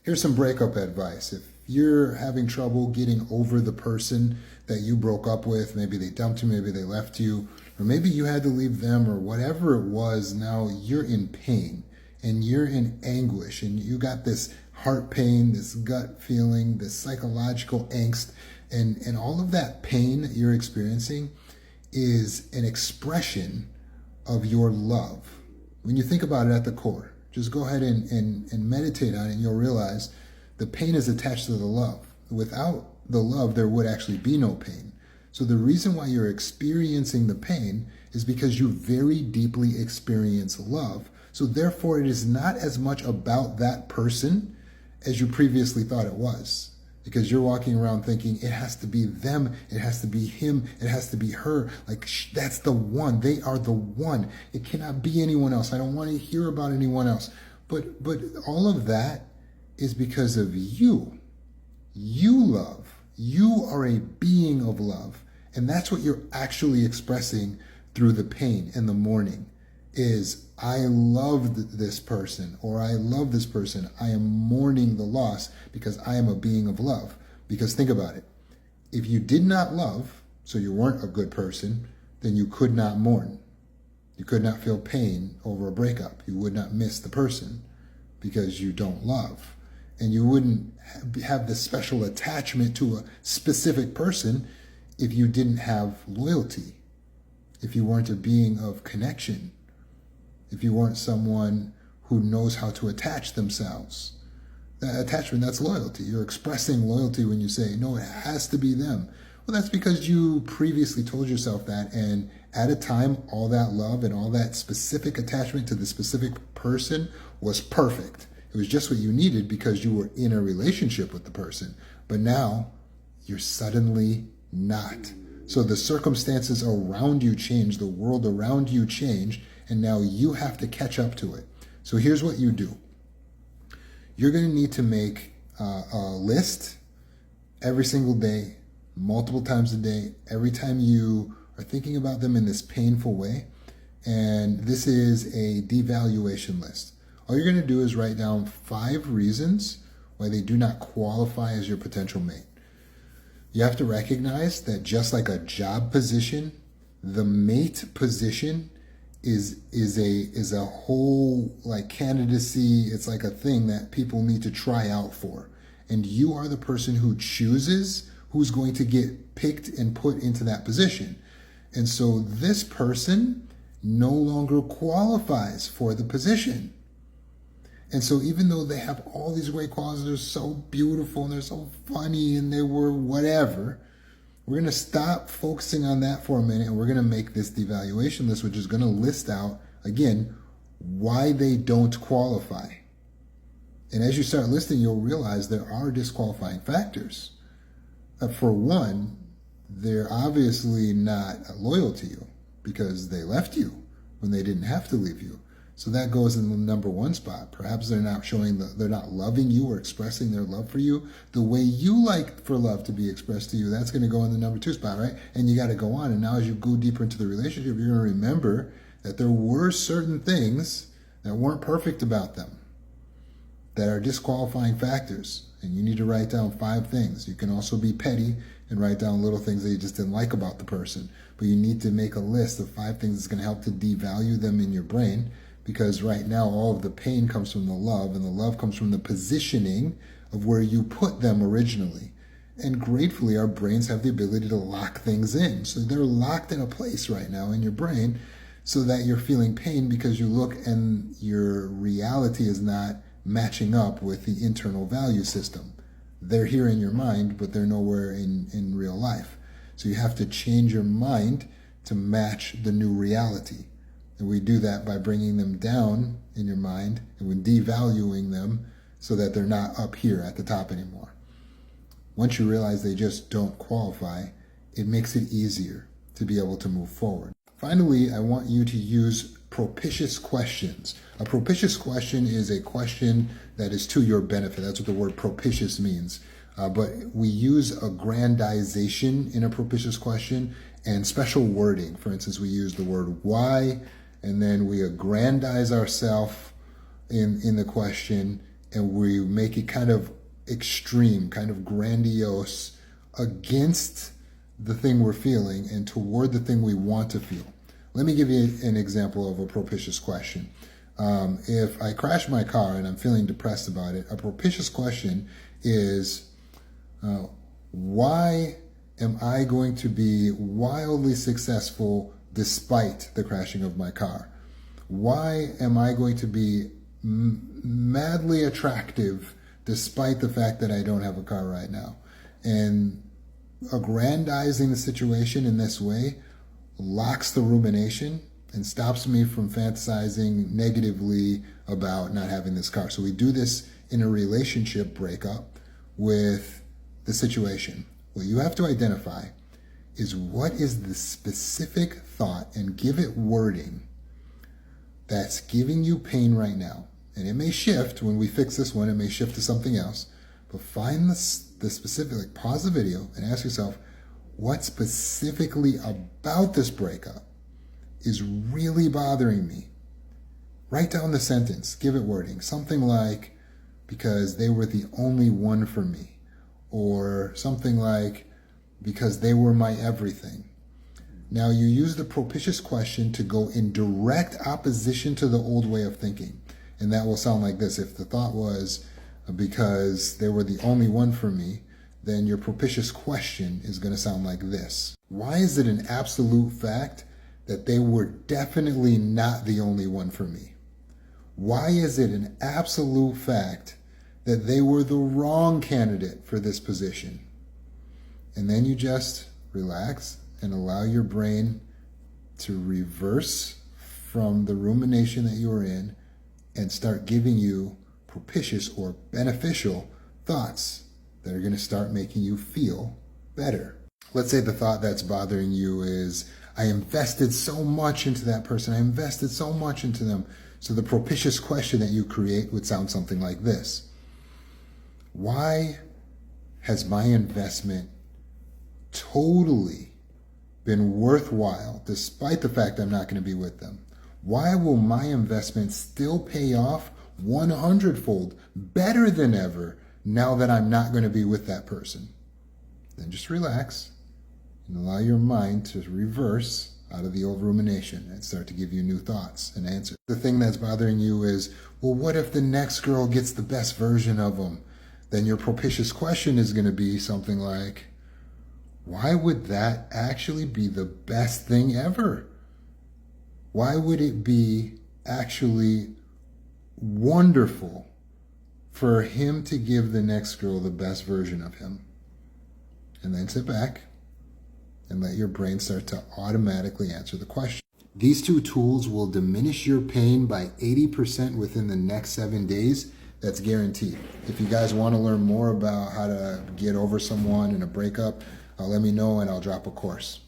Here's some breakup advice. If you're having trouble getting over the person that you broke up with, maybe they dumped you, maybe they left you, or maybe you had to leave them, or whatever it was, now you're in pain and you're in anguish and you got this heart pain, this gut feeling, this psychological angst, and all of that pain that you're experiencing is an expression of your love. When you think about it at the core, just go ahead and meditate on it, and you'll realize the pain is attached to the love. Without the love, there would actually be no pain. So the reason why you're experiencing the pain is because you very deeply experience love. So therefore, it is not as much about that person as you previously thought it was. Because you're walking around thinking it has to be them, it has to be him, it has to be her. Like, that's the one. They are the one. It cannot be anyone else. I don't want to hear about anyone else. But all of that is because of you. You love. You are a being of love. And that's what you're actually expressing through the pain and the mourning is, I loved this person, or I love this person. I am mourning the loss because I am a being of love. Because think about it. If you did not love, so you weren't a good person, then you could not mourn. You could not feel pain over a breakup. You would not miss the person because you don't love. And you wouldn't have this special attachment to a specific person if you didn't have loyalty, if you weren't a being of connection, if you weren't someone who knows how to attach themselves. That attachment, that's loyalty. You're expressing loyalty when you say, no, it has to be them. Well, that's because you previously told yourself that, and at a time, all that love and all that specific attachment to the specific person was perfect. It was just what you needed because you were in a relationship with the person. But now, you're suddenly not. So the circumstances around you change, the world around you change, and now you have to catch up to it. So here's what you do. You're going to need to make a list every single day, multiple times a day, every time you are thinking about them in this painful way. And this is a devaluation list. All you're going to do is write down 5 reasons why they do not qualify as your potential mate. You have to recognize that just like a job position, the mate position is a whole like candidacy. It's like a thing that people need to try out for. And you are the person who chooses who's going to get picked and put into that position. And so this person no longer qualifies for the position. And so even though they have all these great qualities, they're so beautiful and they're so funny and they were whatever, we're going to stop focusing on that for a minute, and we're going to make this devaluation list, which is going to list out, again, why they don't qualify. And as you start listing, you'll realize there are disqualifying factors. For one, they're obviously not loyal to you because they left you when they didn't have to leave you. So that goes in the number 1 spot. Perhaps they're not they're not loving you or expressing their love for you the way you like for love to be expressed to you. That's going to go in the number 2 spot, right? And you got to go on. And now as you go deeper into the relationship, you're going to remember that there were certain things that weren't perfect about them that are disqualifying factors. And you need to write down 5 things. You can also be petty and write down little things that you just didn't like about the person. But you need to make a list of 5 things that's going to help to devalue them in your brain. Because right now, all of the pain comes from the love, and the love comes from the positioning of where you put them originally. And gratefully, our brains have the ability to lock things in. So they're locked in a place right now in your brain so that you're feeling pain because you look and your reality is not matching up with the internal value system. They're here in your mind, but they're nowhere in real life. So you have to change your mind to match the new reality. And we do that by bringing them down in your mind and we're devaluing them so that they're not up here at the top anymore. Once you realize they just don't qualify, it makes it easier to be able to move forward. Finally, I want you to use propitious questions. A propitious question is a question that is to your benefit. That's what the word propitious means. But we use aggrandization in a propitious question and special wording. For instance, we use the word why, and then we aggrandize ourselves in the question, and we make it kind of extreme, kind of grandiose against the thing we're feeling and toward the thing we want to feel. Let me give you an example of a propitious question. If I crash my car and I'm feeling depressed about it, a propitious question is, why am I going to be wildly successful despite the crashing of my car? Why am I going to be madly attractive despite the fact that I don't have a car right now? And aggrandizing the situation in this way locks the rumination and stops me from fantasizing negatively about not having this car. So we do this in a relationship breakup with the situation. What you have to identify is what is the specific thought and give it wording that's giving you pain right now. And it may shift when we fix this one, it may shift to something else, but find the specific, like pause the video and ask yourself, what specifically about this breakup is really bothering me? Write down the sentence, give it wording, something like, because they were the only one for me, or something like, because they were my everything. Now you use the propitious question to go in direct opposition to the old way of thinking. And that will sound like this. If the thought was, because they were the only one for me, then your propitious question is going to sound like this. Why is it an absolute fact that they were definitely not the only one for me? Why is it an absolute fact that they were the wrong candidate for this position? And then you just relax and allow your brain to reverse from the rumination that you were in and start giving you propitious or beneficial thoughts that are going to start making you feel better. Let's say the thought that's bothering you is, I invested so much into that person. I invested so much into them. So the propitious question that you create would sound something like this. Why has my investment totally been worthwhile despite the fact I'm not going to be with them? Why will my investment still pay off 100-fold better than ever now that I'm not going to be with that person? Then just relax and allow your mind to reverse out of the old rumination and start to give you new thoughts and answers. The thing that's bothering you is, well, what if the next girl gets the best version of them? Then your propitious question is going to be something like, why would that actually be the best thing ever? Why would it be actually wonderful for him to give the next girl the best version of him? And then sit back and let your brain start to automatically answer the question. These two tools will diminish your pain by 80% within the next 7 days. That's guaranteed. If you guys want to learn more about how to get over someone in a breakup, let me know and I'll drop a course.